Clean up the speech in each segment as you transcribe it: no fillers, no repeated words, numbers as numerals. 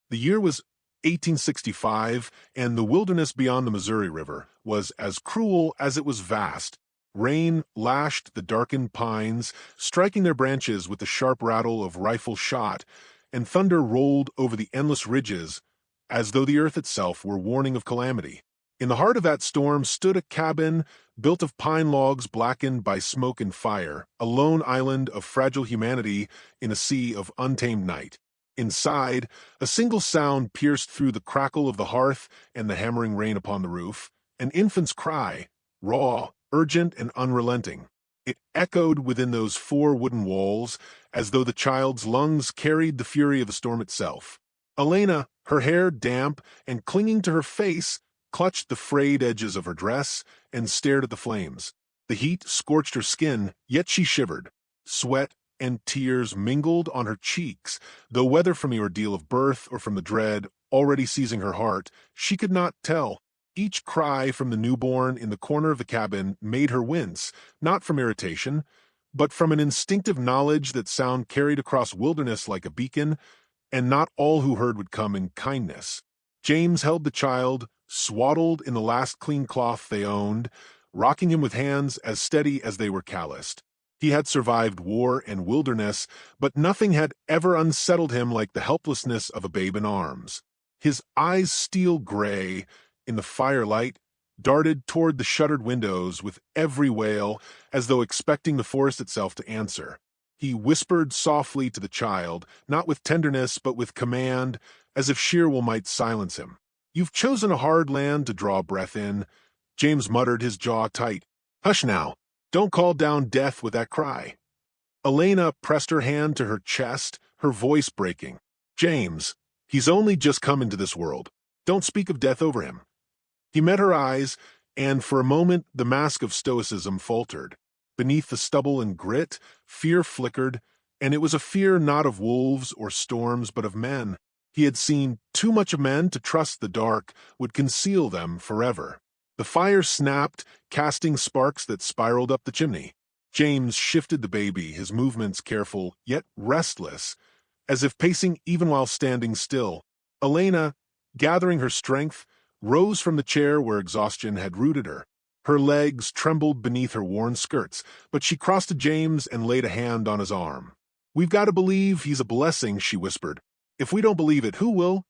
The year was 1865, and the wilderness beyond the Missouri River was as cruel as it was vast. Rain lashed the darkened pines, striking their branches with the sharp rattle of rifle shot, and thunder rolled over the endless ridges as though the earth itself were warning of calamity. In the heart of that storm stood a cabin built of pine logs blackened by smoke and fire, a lone island of fragile humanity in a sea of untamed night. Inside, a single sound pierced through the crackle of the hearth and the hammering rain upon the roof, an infant's cry, raw, urgent, and unrelenting. It echoed within those four wooden walls as though the child's lungs carried the fury of the storm itself. Elena, her hair damp and clinging to her face, clutched the frayed edges of her dress and stared at the flames. The heat scorched her skin, yet she shivered. Sweat and tears mingled on her cheeks, though whether from the ordeal of birth or from the dread already seizing her heart, she could not tell. Each cry from the newborn in the corner of the cabin made her wince, not from irritation, but from an instinctive knowledge that sound carried across wilderness like a beacon, and not all who heard would come in kindness. James held the child, swaddled in the last clean cloth they owned, rocking him with hands as steady as they were calloused. He had survived war and wilderness, but nothing had ever unsettled him like the helplessness of a babe in arms. His eyes, steel gray, in the firelight, darted toward the shuttered windows with every wail, as though expecting the forest itself to answer. He whispered softly to the child, not with tenderness but with command, as if sheer will might silence him. "You've chosen a hard land to draw breath in," James muttered, his jaw tight. "Hush now. Don't call down death with that cry." Elena pressed her hand to her chest, her voice breaking. "James, he's only just come into this world. Don't speak of death over him." He met her eyes, and for a moment the mask of stoicism faltered. Beneath the stubble and grit, fear flickered, and it was a fear not of wolves or storms but of men. He had seen too much of men to trust the dark would conceal them forever. The fire snapped, casting sparks that spiraled up the chimney. James shifted the baby, his movements careful, yet restless, as if pacing even while standing still. Elena, gathering her strength, rose from the chair where exhaustion had rooted her. Her legs trembled beneath her worn skirts, but she crossed to James and laid a hand on his arm. "We've got to believe he's a blessing," she whispered. "If we don't believe it, who will?"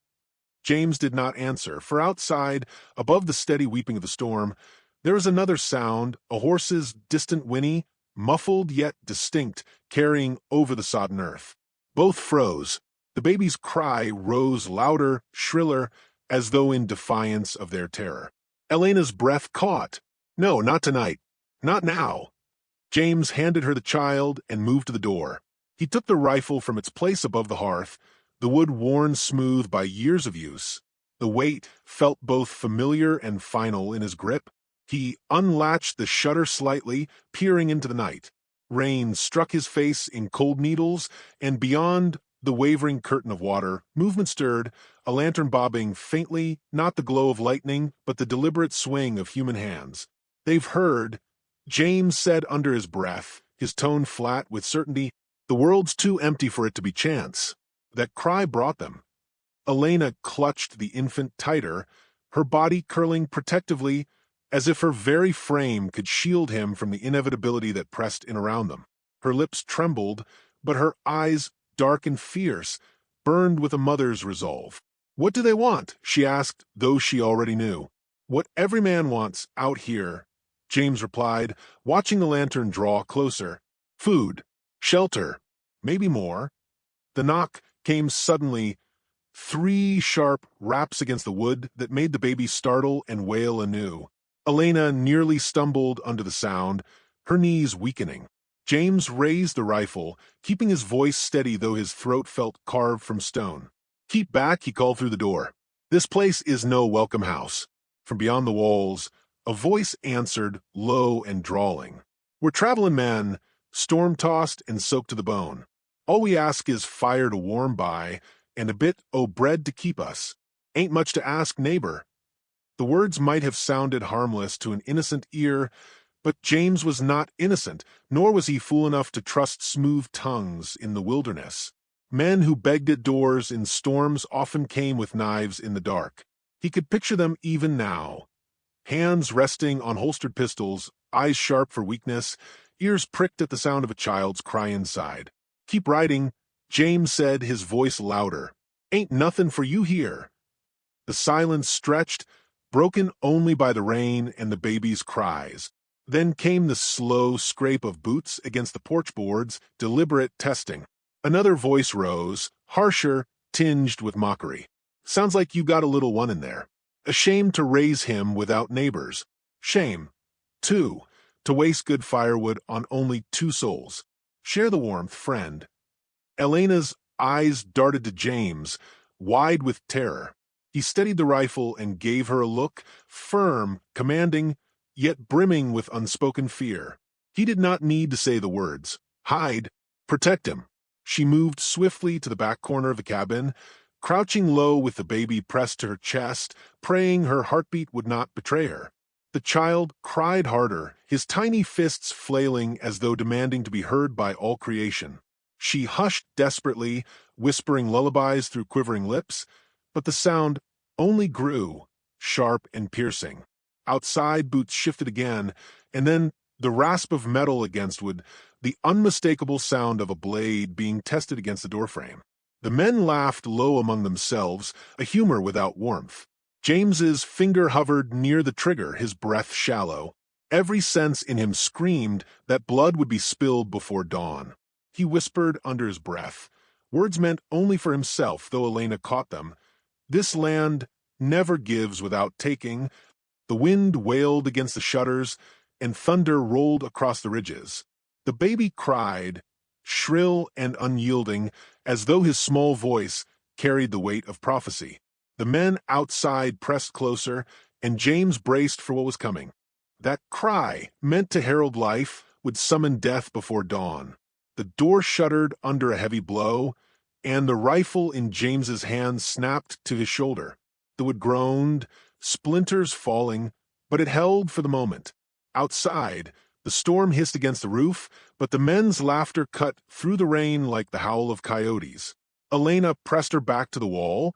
James did not answer, for outside, above the steady weeping of the storm, there was another sound, a horse's distant whinny, muffled yet distinct, carrying over the sodden earth. Both froze. The baby's cry rose louder, shriller, as though in defiance of their terror. Elena's breath caught. "No, not tonight. Not now." James handed her the child and moved to the door. He took the rifle from its place above the hearth, the wood worn smooth by years of use. The weight felt both familiar and final in his grip. He unlatched the shutter slightly, peering into the night. Rain struck his face in cold needles, and beyond the wavering curtain of water, movement stirred, a lantern bobbing faintly, not the glow of lightning, but the deliberate swing of human hands. "They've heard," James said under his breath, his tone flat with certainty. "The world's too empty for it to be chance." That cry brought them. Elena clutched the infant tighter, her body curling protectively, as if her very frame could shield him from the inevitability that pressed in around them. Her lips trembled, but her eyes, dark and fierce, burned with a mother's resolve. "What do they want?" she asked, though she already knew. "What every man wants out here," James replied, watching the lantern draw closer. "Food, shelter, maybe more." The knock came suddenly, 3 sharp raps against the wood that made the baby startle and wail anew. Elena nearly stumbled under the sound, her knees weakening. James raised the rifle, keeping his voice steady though his throat felt carved from stone. "Keep back," he called through the door. "This place is no welcome house." From beyond the walls, a voice answered, low and drawling. "We're traveling men, storm-tossed and soaked to the bone. All we ask is fire to warm by, and a bit o' bread to keep us. Ain't much to ask, neighbor." The words might have sounded harmless to an innocent ear, but James was not innocent, nor was he fool enough to trust smooth tongues in the wilderness. Men who begged at doors in storms often came with knives in the dark. He could picture them even now. Hands resting on holstered pistols, eyes sharp for weakness, ears pricked at the sound of a child's cry inside. "Keep riding," James said, his voice louder. "Ain't nothing for you here." The silence stretched, broken only by the rain and the baby's cries. Then came the slow scrape of boots against the porch boards, deliberate testing. Another voice rose, harsher, tinged with mockery. "Sounds like you got a little one in there. Ashamed to raise him without neighbors. Shame, too, to waste good firewood on only 2 souls. Share the warmth, friend." Elena's eyes darted to James, wide with terror. He steadied the rifle and gave her a look, firm, commanding, yet brimming with unspoken fear. He did not need to say the words. "Hide. Protect him." She moved swiftly to the back corner of the cabin, crouching low with the baby pressed to her chest, praying her heartbeat would not betray her. The child cried harder, his tiny fists flailing as though demanding to be heard by all creation. She hushed desperately, whispering lullabies through quivering lips, but the sound only grew, sharp and piercing. Outside, boots shifted again, and then the rasp of metal against wood, the unmistakable sound of a blade being tested against the doorframe. The men laughed low among themselves, a humor without warmth. James's finger hovered near the trigger, his breath shallow. Every sense in him screamed that blood would be spilled before dawn. He whispered under his breath, words meant only for himself, though Elena caught them. "This land never gives without taking." The wind wailed against the shutters, and thunder rolled across the ridges. The baby cried, shrill and unyielding, as though his small voice carried the weight of prophecy. The men outside pressed closer, and James braced for what was coming. That cry, meant to herald life, would summon death before dawn. The door shuddered under a heavy blow, and the rifle in James's hand snapped to his shoulder. The wood groaned, splinters falling, but it held for the moment. Outside, the storm hissed against the roof, but the men's laughter cut through the rain like the howl of coyotes. Elena pressed her back to the wall,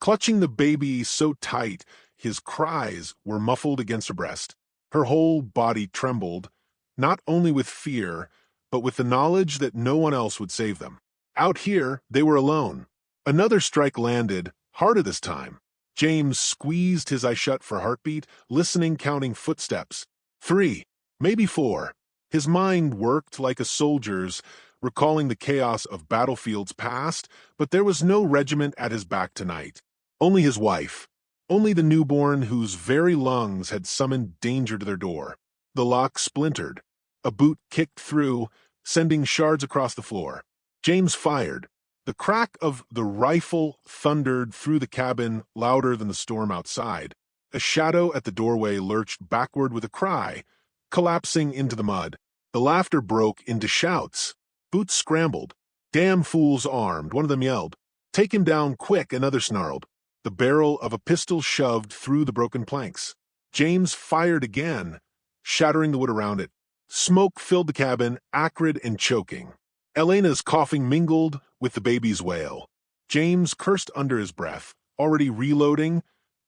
clutching the baby so tight his cries were muffled against her breast. Her whole body trembled, not only with fear, but with the knowledge that no one else would save them. Out here, they were alone. Another strike landed, harder this time. James squeezed his eyes shut for heartbeat, listening, counting footsteps. 3, maybe 4. His mind worked like a soldier's, recalling the chaos of battlefields past, but there was no regiment at his back tonight. Only his wife. Only the newborn whose very lungs had summoned danger to their door. The lock splintered. A boot kicked through, sending shards across the floor. James fired. The crack of the rifle thundered through the cabin, louder than the storm outside. A shadow at the doorway lurched backward with a cry, collapsing into the mud. The laughter broke into shouts. Boots scrambled. "Damn fool's armed," one of them yelled. "Take him down quick," another snarled. The barrel of a pistol shoved through the broken planks. James fired again, shattering the wood around it. Smoke filled the cabin, acrid and choking. Elena's coughing mingled with the baby's wail. James cursed under his breath, already reloading,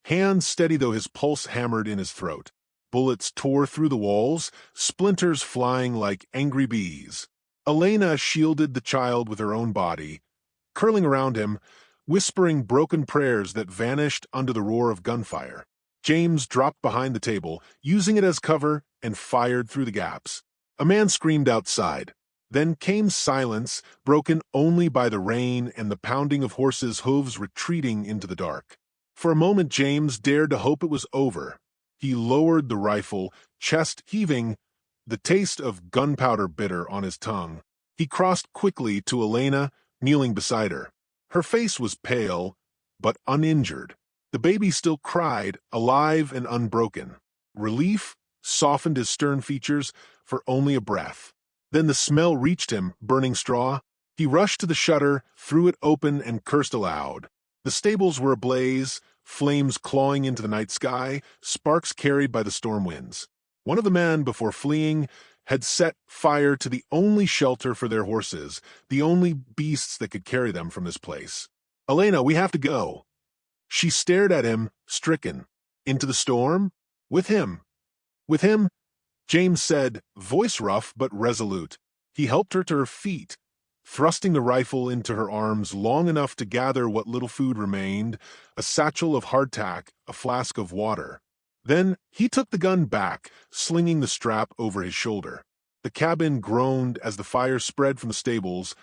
hands steady though his pulse hammered in his throat. Bullets tore through the walls, splinters flying like angry bees. Elena shielded the child with her own body, curling around him, whispering broken prayers that vanished under the roar of gunfire. James dropped behind the table, using it as cover, and fired through the gaps. A man screamed outside. Then came silence, broken only by the rain and the pounding of horses' hooves retreating into the dark. For a moment James dared to hope it was over. He lowered the rifle, chest heaving, the taste of gunpowder bitter on his tongue. He crossed quickly to Elena, kneeling beside her. Her face was pale, but uninjured. The baby still cried, alive and unbroken. Relief softened his stern features for only a breath. Then the smell reached him, burning straw. He rushed to the shutter, threw it open, and cursed aloud. The stables were ablaze, flames clawing into the night sky, sparks carried by the storm winds. One of the men, before fleeing, had set fire to the only shelter for their horses, the only beasts that could carry them from this place. "Elena, we have to go." She stared at him, stricken. "Into the storm? With him." "With him?" James said, voice rough but resolute. He helped her to her feet, thrusting the rifle into her arms long enough to gather what little food remained, a satchel of hardtack, a flask of water. Then he took the gun back, slinging the strap over his shoulder. The cabin groaned as the fire spread from the stables,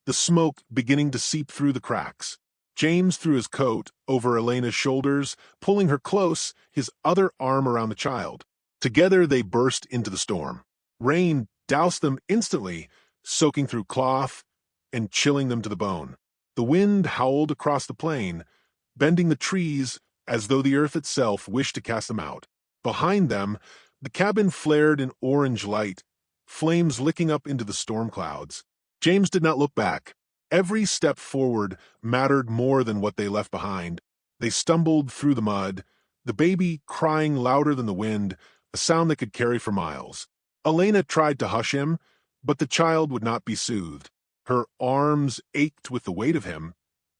the smoke beginning to seep through the cracks. James threw his coat over Elena's shoulders, pulling her close, his other arm around the child. Together they burst into the storm. Rain doused them instantly, soaking through cloth and chilling them to the bone. The wind howled across the plain, bending the trees as though the earth itself wished to cast them out. Behind them, the cabin flared in orange light, flames licking up into the storm clouds. James did not look back. Every step forward mattered more than what they left behind. They stumbled through the mud, the baby crying louder than the wind, a sound that could carry for miles. Elena tried to hush him, but the child would not be soothed. Her arms ached with the weight of him,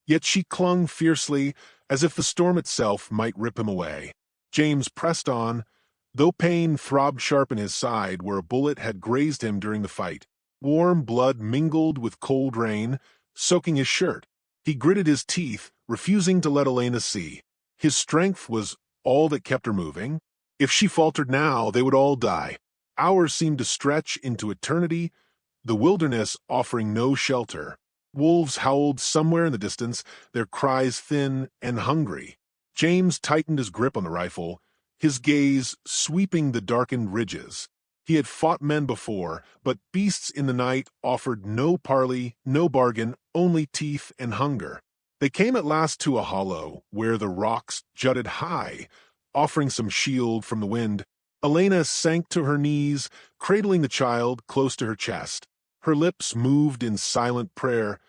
yet she clung fiercely, as if the storm itself might rip him away. James pressed on, though pain throbbed sharp in his side where a bullet had grazed him during the fight. Warm blood mingled with cold rain, soaking his shirt. He gritted his teeth, refusing to let Elena see. His strength was all that kept her moving. If she faltered now, they would all die. Hours seemed to stretch into eternity, the wilderness offering no shelter. Wolves howled somewhere in the distance, their cries thin and hungry. James tightened his grip on the rifle, his gaze sweeping the darkened ridges. He had fought men before, but beasts in the night offered no parley, no bargain, only teeth and hunger. They came at last to a hollow, where the rocks jutted high, offering some shield from the wind. Elena sank to her knees, cradling the child close to her chest. Her lips moved in silent prayer,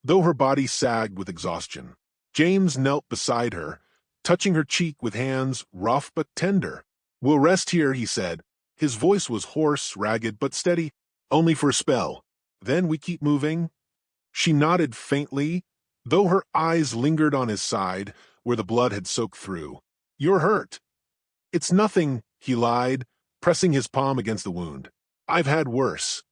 though her body sagged with exhaustion. James knelt beside her, touching her cheek with hands rough but tender. "We'll rest here," he said. His voice was hoarse, ragged, but steady. "Only for a spell. Then we keep moving." She nodded faintly, though her eyes lingered on his side, where the blood had soaked through. "You're hurt." "It's nothing," he lied, pressing his palm against the wound. "I've had worse."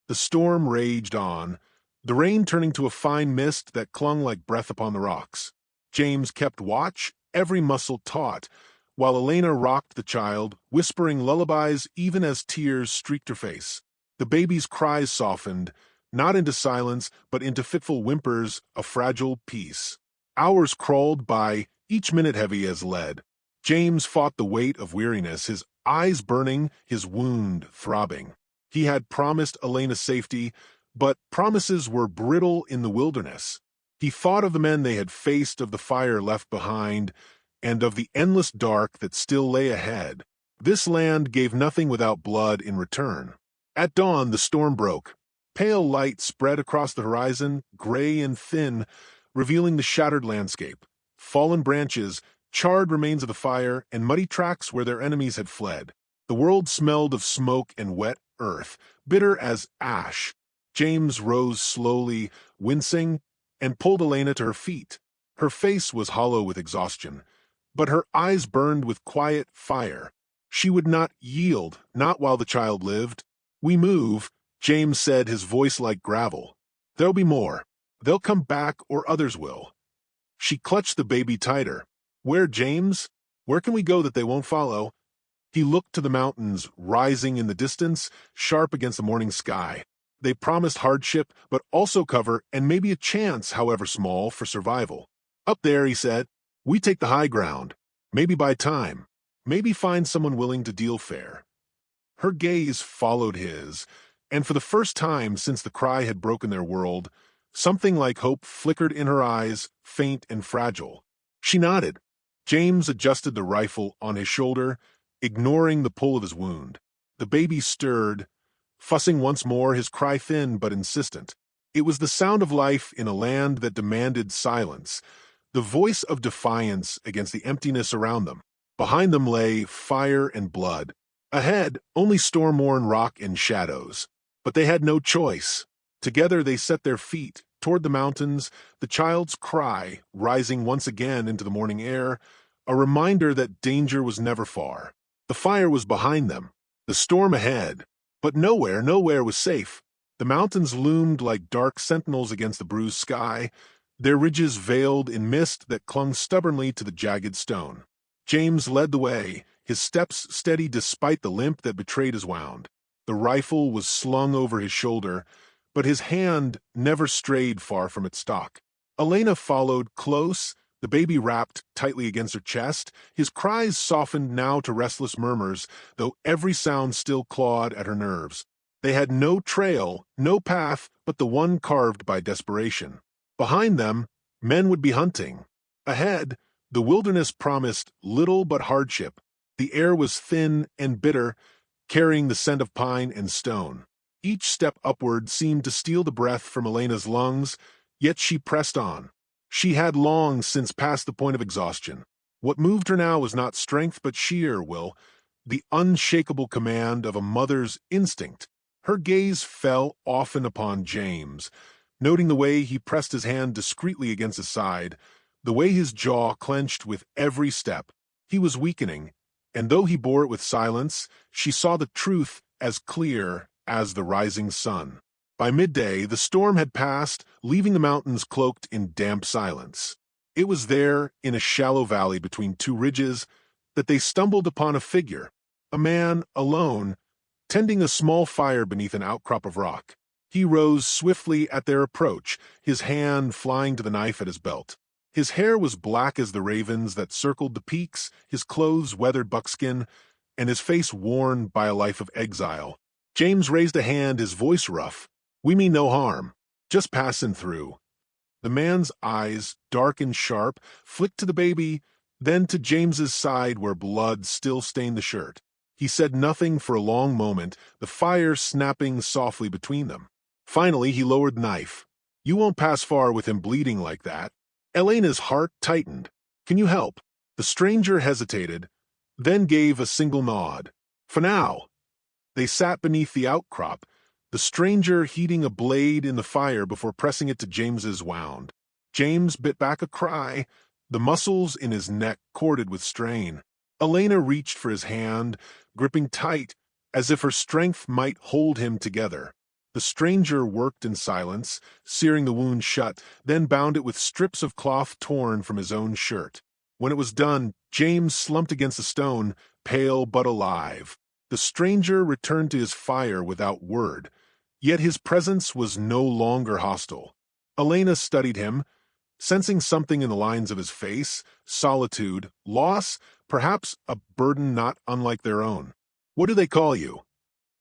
The storm raged on, the rain turning to a fine mist that clung like breath upon the rocks. James kept watch, every muscle taut, while Elena rocked the child, whispering lullabies even as tears streaked her face. The baby's cries softened, not into silence, but into fitful whimpers of fragile peace. Hours crawled by, each minute heavy as lead. James fought the weight of weariness, his eyes burning, his wound throbbing. He had promised Elena safety, but promises were brittle in the wilderness. He thought of the men they had faced, of the fire left behind, and of the endless dark that still lay ahead. This land gave nothing without blood in return. At dawn, the storm broke. Pale light spread across the horizon, gray and thin, revealing the shattered landscape. Fallen branches, charred remains of the fire, and muddy tracks where their enemies had fled. The world smelled of smoke and wet earth, bitter as ash. James rose slowly, wincing, and pulled Elena to her feet. Her face was hollow with exhaustion, but her eyes burned with quiet fire. She would not yield, not while the child lived. "We move," James said, his voice like gravel. "There'll be more. They'll come back, or others will." She clutched the baby tighter. "Where, James? Where can we go that they won't follow?" He looked to the mountains, rising in the distance, sharp against the morning sky. They promised hardship, but also cover and maybe a chance, however small, for survival. "Up there," he said, "we take the high ground. Maybe buy time. Maybe find someone willing to deal fair." Her gaze followed his, and for the first time since the cry had broken their world, something like hope flickered in her eyes, faint and fragile. She nodded. James adjusted the rifle on his shoulder, ignoring the pull of his wound. The baby stirred, fussing once more, his cry thin but insistent. It was the sound of life in a land that demanded silence, the voice of defiance against the emptiness around them. Behind them lay fire and blood. Ahead, only storm-worn rock and shadows. But they had no choice. Together they set their feet toward the mountains, the child's cry rising once again into the morning air, a reminder that danger was never far. The fire was behind them, the storm ahead, but nowhere was safe. The mountains loomed like dark sentinels against the bruised sky, their ridges veiled in mist that clung stubbornly to the jagged stone. James led the way, his steps steady despite the limp that betrayed his wound. The rifle was slung over his shoulder, but his hand never strayed far from its stock. Elena followed close, the baby wrapped tightly against her chest, his cries softened now to restless murmurs, though every sound still clawed at her nerves. They had no trail, no path, but the one carved by desperation. Behind them, men would be hunting. Ahead, the wilderness promised little but hardship. The air was thin and bitter, carrying the scent of pine and stone. Each step upward seemed to steal the breath from Elena's lungs, yet she pressed on. She had long since passed the point of exhaustion. What moved her now was not strength but sheer will, the unshakable command of a mother's instinct. Her gaze fell often upon James, noting the way he pressed his hand discreetly against his side, the way his jaw clenched with every step. He was weakening, and though he bore it with silence, she saw the truth as clear as the rising sun. By midday, the storm had passed, leaving the mountains cloaked in damp silence. It was there, in a shallow valley between two ridges, that they stumbled upon a figure, a man alone, tending a small fire beneath an outcrop of rock. He rose swiftly at their approach, his hand flying to the knife at his belt. His hair was black as the ravens that circled the peaks, his clothes weathered buckskin, and his face worn by a life of exile. James raised a hand, his voice rough. "We mean no harm, just passing through." The man's eyes, dark and sharp, flicked to the baby, then to James's side where blood still stained the shirt. He said nothing for a long moment, the fire snapping softly between them. Finally, he lowered the knife. "You won't pass far with him bleeding like that." Elena's heart tightened. "Can you help?" The stranger hesitated, then gave a single nod. "For now." They sat beneath the outcrop, the stranger heating a blade in the fire before pressing it to James's wound. James bit back a cry, the muscles in his neck corded with strain. Elena reached for his hand, gripping tight, as if her strength might hold him together. The stranger worked in silence, searing the wound shut, then bound it with strips of cloth torn from his own shirt. When it was done, James slumped against a stone, pale but alive. The stranger returned to his fire without word, yet his presence was no longer hostile. Elena studied him, sensing something in the lines of his face, solitude, loss, perhaps a burden not unlike their own. "What do they call you?"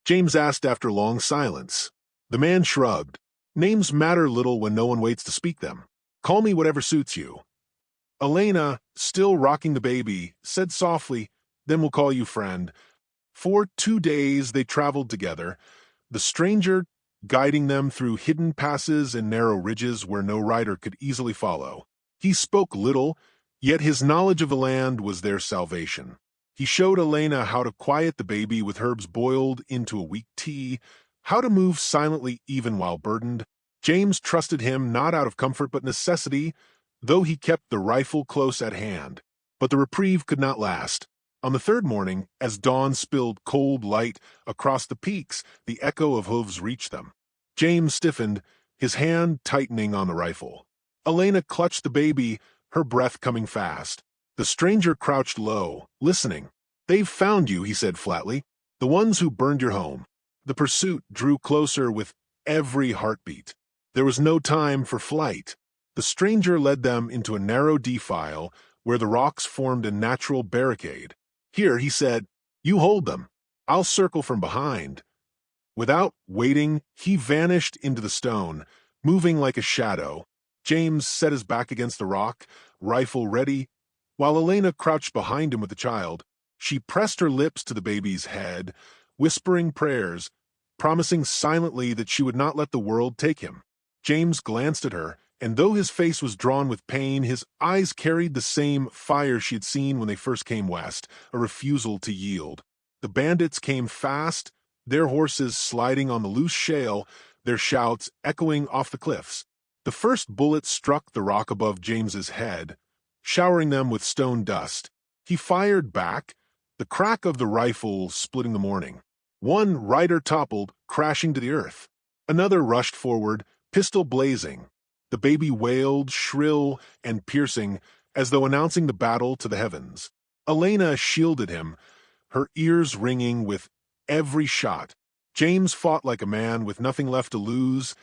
James asked after long silence. The man shrugged. "Names matter little when no one waits to speak them. Call me whatever suits you." Elena, still rocking the baby, said softly, "Then we'll call you friend." For 2 days they traveled together, the stranger guiding them through hidden passes and narrow ridges where no rider could easily follow. He spoke little, yet his knowledge of the land was their salvation. He showed Elena how to quiet the baby with herbs boiled into a weak tea, how to move silently even while burdened. James trusted him not out of comfort but necessity, though he kept the rifle close at hand. But the reprieve could not last. On the third morning, as dawn spilled cold light across the peaks, the echo of hooves reached them. James stiffened, his hand tightening on the rifle. Elena clutched the baby, her breath coming fast. The stranger crouched low, listening. "They've found you," he said flatly. "The ones who burned your home." The pursuit drew closer with every heartbeat. There was no time for flight. The stranger led them into a narrow defile where the rocks formed a natural barricade. "Here," he said, "you hold them. I'll circle from behind." Without waiting, he vanished into the stone, moving like a shadow. James set his back against the rock, rifle ready, while Elena crouched behind him with the child. She pressed her lips to the baby's head, whispering prayers, promising silently that she would not let the world take him. James glanced at her, and though his face was drawn with pain, his eyes carried the same fire she had seen when they first came west, a refusal to yield. The bandits came fast, their horses sliding on the loose shale, their shouts echoing off the cliffs. The first bullet struck the rock above James's head, showering them with stone dust. He fired back, the crack of the rifle splitting the morning. One rider toppled, crashing to the earth. Another rushed forward, pistol blazing. The baby wailed, shrill and piercing, as though announcing the battle to the heavens. Elena shielded him, her ears ringing with every shot. James fought like a man with nothing left to lose,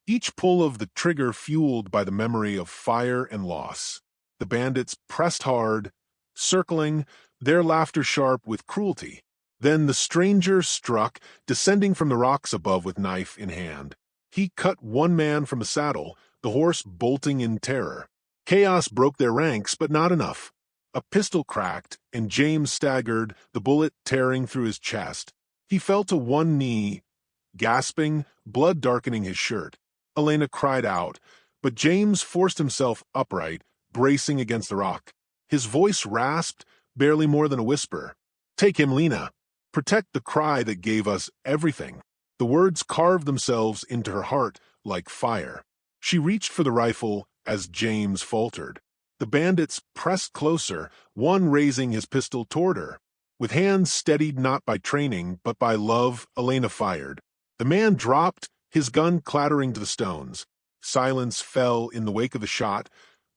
each pull of the trigger fueled by the memory of fire and loss. The bandits pressed hard, circling, their laughter sharp with cruelty. Then the stranger struck, descending from the rocks above with knife in hand. He cut one man from the saddle, the horse bolting in terror. Chaos broke their ranks, but not enough. A pistol cracked, and James staggered, the bullet tearing through his chest. He fell to one knee, gasping, blood darkening his shirt. Elena cried out, but James forced himself upright, bracing against the rock. His voice rasped, barely more than a whisper. "Take him, Lena. Protect the cry that gave us everything." The words carved themselves into her heart like fire. She reached for the rifle as James faltered. The bandits pressed closer, one raising his pistol toward her. With hands steadied not by training, but by love, Elena fired. The man dropped, his gun clattering to the stones. Silence fell in the wake of the shot,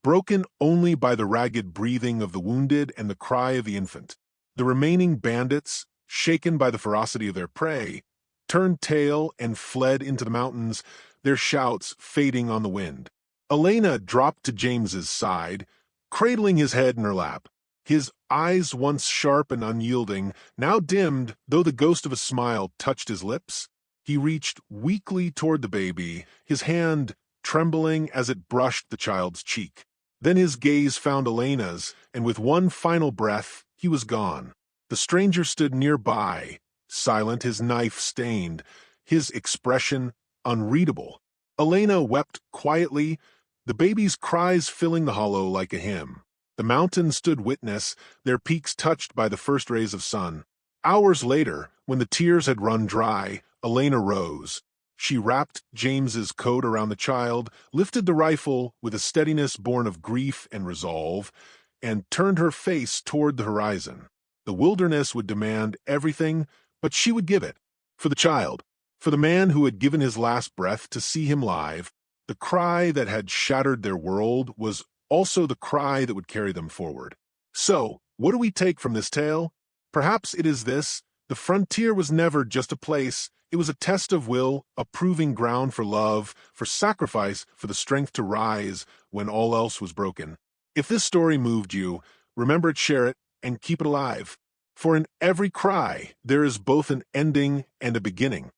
broken only by the ragged breathing of the wounded and the cry of the infant. The remaining bandits, shaken by the ferocity of their prey, turned tail and fled into the mountains, their shouts fading on the wind. Elena dropped to James's side, cradling his head in her lap. His eyes, once sharp and unyielding, now dimmed, though the ghost of a smile touched his lips. He reached weakly toward the baby, his hand trembling as it brushed the child's cheek. Then his gaze found Elena's, and with one final breath, he was gone. The stranger stood nearby, silent, his knife stained, his expression unreadable. Elena wept quietly, the baby's cries filling the hollow like a hymn. The mountains stood witness, their peaks touched by the first rays of sun. Hours later, when the tears had run dry, Elena rose. She wrapped James's coat around the child, lifted the rifle with a steadiness born of grief and resolve, and turned her face toward the horizon. The wilderness would demand everything, but she would give it. For the child, for the man who had given his last breath to see him live. The cry that had shattered their world was also the cry that would carry them forward. So, what do we take from this tale? Perhaps it is this: the frontier was never just a place, it was a test of will, a proving ground for love, for sacrifice, for the strength to rise when all else was broken. If this story moved you, remember it, share it, and keep it alive. For in every cry, there is both an ending and a beginning.